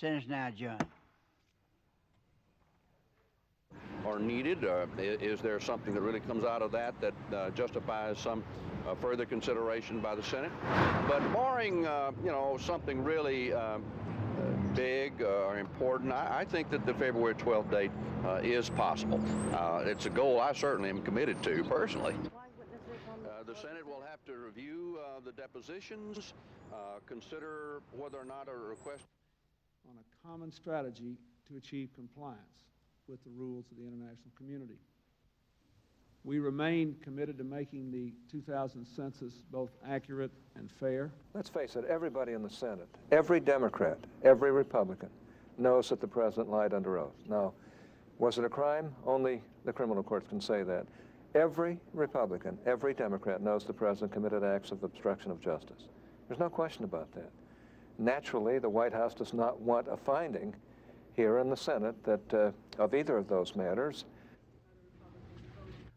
Senate's now adjourned. Are needed? Is there something that really comes out of that that justifies some further consideration by the Senate? But barring, you know, something really big or important, I think that the February 12th date is possible. It's a goal I certainly am committed to personally. The Senate will have to review the depositions, consider whether or not a request on a common strategy to achieve compliance with the rules of the international community. We remain committed to making the 2000 census both accurate and fair. Let's face it, everybody in the Senate, every Democrat, every Republican knows that the President lied under oath. Now, was it a crime? Only the criminal courts can say that. Every Republican, every Democrat knows the President committed acts of obstruction of justice. There's no question about that. Naturally, the White House does not want a finding here in the Senate that of either of those matters.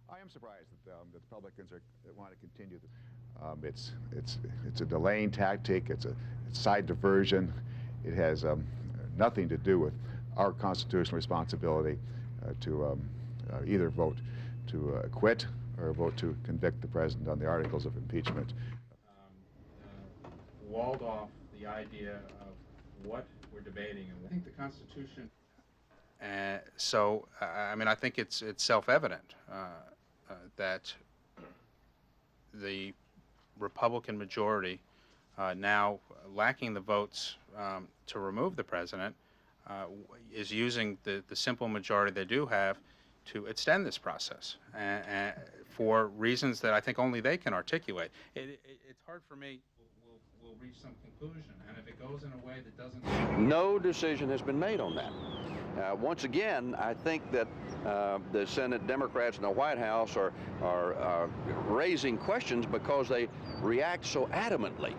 I am surprised that the Republicans want to continue. It's a delaying tactic. It's a side diversion. It has nothing to do with our constitutional responsibility to either vote to acquit or vote to convict the president on the articles of impeachment. Walled off the idea of what we're debating, and I think the Constitution. So, I mean, I think it's self-evident that the Republican majority, now lacking the votes to remove the president, is using the simple majority they do have to extend this process for reasons that I think only they can articulate. It's hard for me. We'll reach some conclusion, and if it goes in a way that doesn't... No decision has been made on that. Once again, I think that the Senate Democrats and the White House are raising questions because they react so adamantly.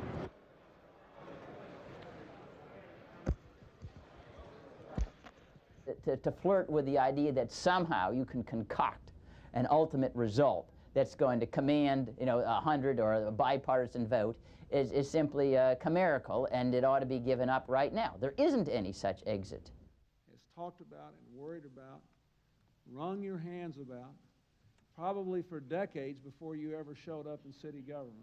To flirt with the idea that somehow you can concoct an ultimate result that's going to command, you know, 100 or a bipartisan vote is simply chimerical, and it ought to be given up right now. There isn't any such exit. It's talked about and worried about, wrung your hands about, probably for decades before you ever showed up in city government.